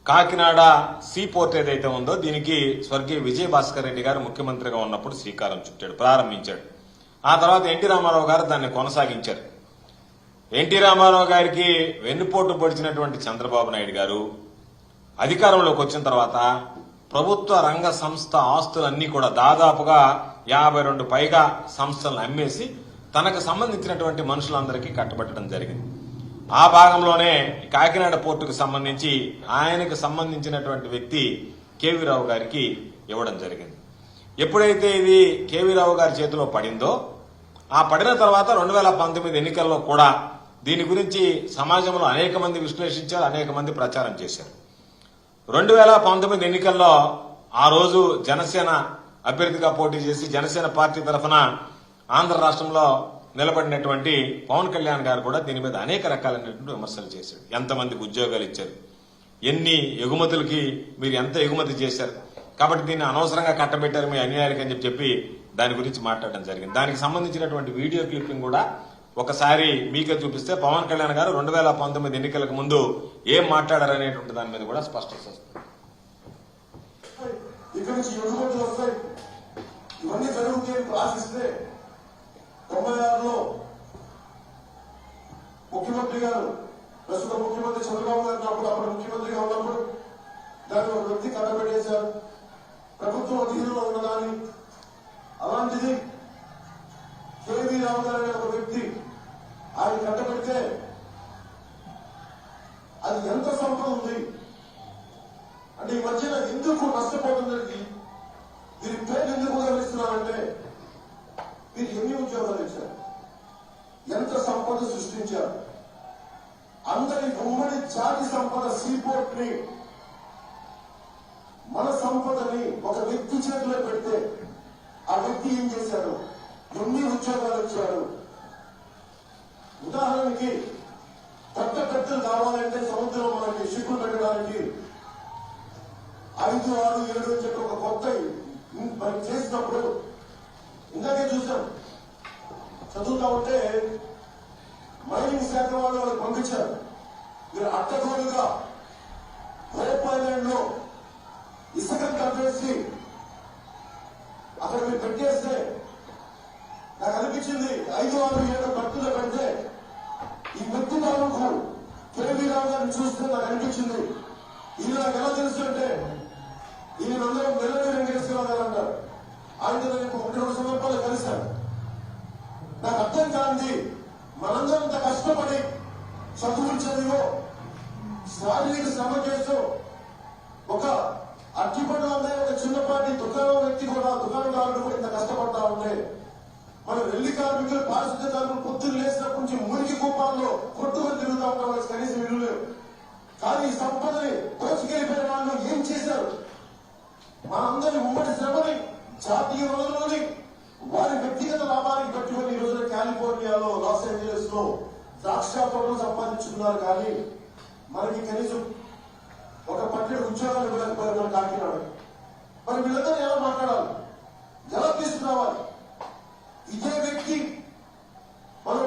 Kakinada see port ఏదైతే ఉందో దీనికి స్వర్గీయ విజయభాస్కర్ రెడ్డి గారు ముఖ్యమంత్రిగా ఉన్నప్పుడు శ్రీకారం చుట్టాడు, ప్రారంభించాడు. ఆ తర్వాత ఎన్టీ రామారావు గారు దాన్ని కొనసాగించారు. ఎన్టీ రామారావు గారికి వెన్నుపోటు పొడిచినటువంటి చంద్రబాబు నాయుడు గారు అధికారంలోకి వచ్చిన తర్వాత ప్రభుత్వ రంగ సంస్థ ఆస్తులన్నీ కూడా దాదాపుగా 52 పైగా సంస్థలను అమ్మేసి తనకు సంబంధించినటువంటి మనుషులందరికీ కట్టబెట్టడం జరిగింది. ఆ భాగంలోనే కాకినాడ పోర్టుకు సంబంధించి ఆయనకు సంబంధించినటువంటి వ్యక్తి కేవీ రావు గారికి ఇవ్వడం జరిగింది. ఎప్పుడైతే ఇది కేవీ రావు గారి చేతిలో పడిందో ఆ పడిన తర్వాత 2019 ఎన్నికల్లో కూడా దీని గురించి సమాజంలో అనేక మంది విశ్లేషించారు, అనేక మంది ప్రచారం చేశారు. 2019 ఎన్నికల్లో ఆ రోజు జనసేన అభ్యర్థిగా పోటీ చేసి జనసేన పార్టీ తరఫున ఆంధ్ర రాష్ట్రంలో నిలబడినటువంటి పవన్ కళ్యాణ్ గారు కూడా దీని మీద అనేక రకాలైనటువంటి విమర్శలు చేశారు. ఎంతమందికి ఉద్యోగాలు ఇచ్చారు, ఎన్ని ఎగుమతులకి మీరు ఎంత ఎగుమతి చేశారు, కాబట్టి దీన్ని అనవసరంగా కట్టబెట్టారు మీ అన్యాయాలకి అని చెప్పి దాని గురించి మాట్లాడడం జరిగింది. దానికి సంబంధించినటువంటి వీడియో క్లిప్పింగ్ కూడా ఒకసారి మీకే చూపిస్తే పవన్ కళ్యాణ్ గారు 2019 ఎన్నికలకు ముందు ఏం మాట్లాడారనేటువంటి దాని మీద కూడా స్పష్టత వస్తుంది. ఇక్కడి నుంచి ఎగుమతులు వస్తాయి, ఇవన్నీ జరుగుతాయని ఆశిస్తే 96లో ముఖ్యమంత్రి గారు, ప్రస్తుత ముఖ్యమంత్రి చంద్రబాబు గారు అప్పుడు ముఖ్యమంత్రిగా ఉన్నప్పుడు దాన్ని ఒక వ్యక్తి కట్టబెట్టేశారు, ప్రభుత్వం అధీనంలో ఉన్నదాన్ని. అలాంటిది కేవీ రావు గారు అనే ఒక వ్యక్తి ఆయన కట్టబెడితే అది ఎంత సంపద ఉంది అంటే ఈ మధ్యన ఎందుకు నష్టపోతుందండి, దీని పేరు ఎందుకు గమనిస్తున్నారంటే మీరు ఎన్ని ఉద్యోగాలు ఇచ్చారు, ఎంత సంపద సృష్టించారు, అందరి ఉమ్మడి జాతి సంపద సీపోర్ట్ ని మన సంపదని ఒక వ్యక్తి చేతిలో పెడితే ఆ వ్యక్తి ఏం చేశాడు, ఎన్ని ఉద్యోగాలు ఇచ్చాడు. ఉదాహరణకి కొత్త కట్టలు కావాలంటే సముద్రం మనకి షిప్పులు పెట్టడానికి 5, 6, 7 అని చెప్పి ఒక కొత్త మనం చేసినప్పుడు ఇందాకే చూసాం, చదువుతా ఉంటే మైనింగ్ శాఖ వాళ్ళు పంపించారు, మీరు అట్టగోలుగా హోప్ ఐలాండ్ లో ఇసుకను కలిపేసి అక్కడ మీరు పెట్టేస్తే నాకు అనిపించింది 5, 6, 7 భక్తులు పెడితే ఈ వ్యక్తి తాలూకు కేవీ రావు గారిని చూస్తే నాకు అనిపించింది ఇది నాకు ఎలా తెలుసు అంటే ఈయనందరూ మెల్లడి వెంకటేశ్వరరావు గారు అంటారు. ఆయనతో నేను 1-2 సందర్భాలు కలిశాను. నాకు అర్థం కాంది మనందరం ఇంత కష్టపడి చదువులు చదివో శారీరక శ్రమ చేస్తూ ఒక అట్టిపడ్డ అమ్మాయి ఒక చిన్నపాటి దుకాణం వ్యక్తి కూడా దుకాణదారుడు కూడా ఇంత కష్టపడతా ఉంటే మన వెళ్లి కార్మికులు పారిశుద్ధ్య కార్మికులు పొద్దున్న లేసినప్పటి నుంచి మురికి కూపాల్లో కొట్టుకొని తిరుగుతూ ఉంటాం, వాళ్ళకి కనీసం ఇల్లు లేవు. కానీ ఈ సంపదని దోచుకెళ్ళిపోయిన వాళ్ళు ఏం చేశారు, మనందరి ఉమ్మడి శ్రమని జాతీయ వనరులని వారి వ్యక్తిగత లాభానికి పెట్టుకుని ఈ రోజున కాలిఫోర్నియాలో, లాస్ ఏంజలస్ లో ద్రాక్ష తోటలు సంపాదించుకున్నారు. కానీ మనకి కనీసం ఒక పట్టెడు ఉద్యోగాలు ఇవ్వలేకపోయారు మన కాకినాడ. మరి వీళ్ళందరూ ఎలా మాట్లాడాలి, ఎలా తీసుకురావాలి? ఇదే వ్యక్తి మనం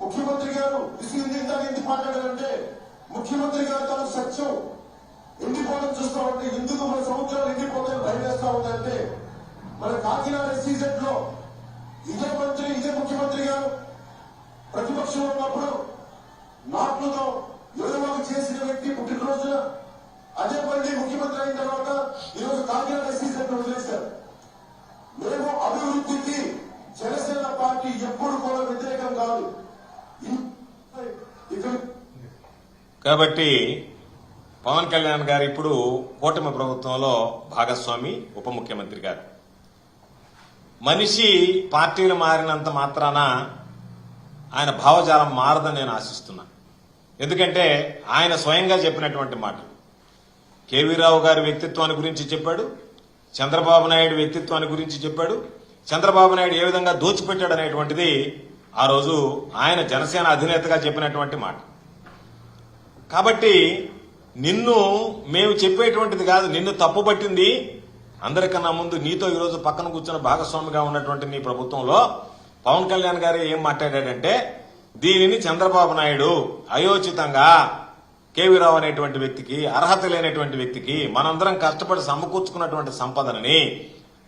ముఖ్యమంత్రి గారు ఇందాక ఎందుకు మాట్లాడారంటే ముఖ్యమంత్రి గారు తాను సత్యం ఎండిపోవడం చూస్తామంటే ఎందుకు మన సముద్రాలు ఎండిపోతాయని భయం వేస్తా ఉందంటే మన కాకినాడ సీజన్ లో ఇదే మంత్రి, ఇదే ముఖ్యమంత్రి గారు ప్రతిపక్షంలో ఉన్నప్పుడు నాట్లతో యువకు చేసిన వ్యక్తి పుట్టినరోజున అదే మళ్ళీ ముఖ్యమంత్రి అయిన తర్వాత ఈరోజు కాకినాడ సీజన్ వదిలేశారు. మేము అభివృద్ధికి జనసేన పార్టీ ఎప్పుడు కూడా వ్యతిరేకం కాదు. కాబట్టి పవన్ కళ్యాణ్ గారు ఇప్పుడు కూటమి ప్రభుత్వంలో భాగస్వామి, ఉప ముఖ్యమంత్రి గారు. మనిషి పార్టీలు మారినంత మాత్రాన ఆయన భావజాలం మారదని నేను ఆశిస్తున్నా. ఎందుకంటే ఆయన స్వయంగా చెప్పినటువంటి మాటలు కేవీ రావు గారి వ్యక్తిత్వాన్ని గురించి చెప్పాడు, చంద్రబాబు నాయుడు వ్యక్తిత్వాన్ని గురించి చెప్పాడు, చంద్రబాబు నాయుడు ఏ విధంగా దోచిపెట్టాడు అనేటువంటిది ఆ రోజు ఆయన జనసేన అధినేతగా చెప్పినటువంటి మాట. కాబట్టి నిన్ను మేము చెప్పేటువంటిది కాదు, నిన్ను తప్పుపట్టింది అందరికన్నా ముందు నీతో ఈరోజు పక్కన కూర్చున్న భాగస్వామిగా ఉన్నటువంటి నీ ప్రభుత్వంలో పవన్ కళ్యాణ్ గారు ఏం మాట్లాడాడంటే దీనిని చంద్రబాబు నాయుడు అయోచితంగా కేవీ రావు అనేటువంటి వ్యక్తికి, అర్హత లేనటువంటి వ్యక్తికి మనందరం కష్టపడి సమకూర్చుకున్నటువంటి సంపదనని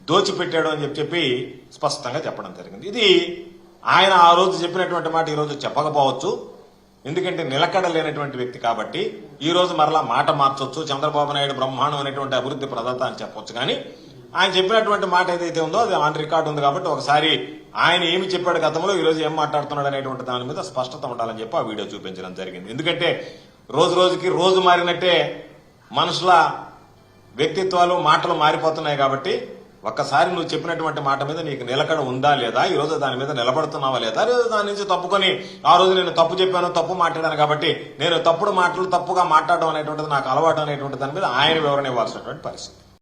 దోచిపెట్టాడు అని చెప్పి స్పష్టంగా చెప్పడం జరిగింది. ఇది ఆయన ఆ రోజు చెప్పినటువంటి మాట ఈ రోజు చెప్పకపోవచ్చు. ఎందుకంటే నిలకడ లేనటువంటి వ్యక్తి కాబట్టి ఈ రోజు మరలా మాట మార్చొచ్చు. చంద్రబాబు నాయుడు బ్రహ్మాండం అనేటువంటి అభివృద్ధి ప్రదాత అని చెప్పొచ్చు. కానీ ఆయన చెప్పినటువంటి మాట ఏదైతే ఉందో అది ఆన్ రికార్డు ఉంది కాబట్టి ఒకసారి ఆయన ఏమి చెప్పాడు గతంలో, ఈ రోజు ఏం మాట్లాడుతున్నాడు అనేటువంటి దాని మీద స్పష్టత ఉండాలని చెప్పి ఆ వీడియో చూపించడం జరిగింది. ఎందుకంటే రోజు రోజుకి రోజు మారినట్టే మనుషుల వ్యక్తిత్వాలు మాటలు మారిపోతున్నాయి కాబట్టి ఒక్కసారి నువ్వు చెప్పినటువంటి మాట మీద నీకు నిలకడ ఉందా లేదా, ఈ రోజు దాని మీద నిలబడుతున్నావా లేదా, లేదా దాని నుంచి తప్పుకొని ఆ రోజు నేను తప్పు చెప్పాను, తప్పు మాట్లాడాను కాబట్టి నేను తప్పుడు మాటలు తప్పుగా మాట్లాడడం అనేటువంటిది నాకు అలవాటు అనేటువంటి దాని మీద ఆయన వివరణ ఇవ్వాల్సినటువంటి పరిస్థితి.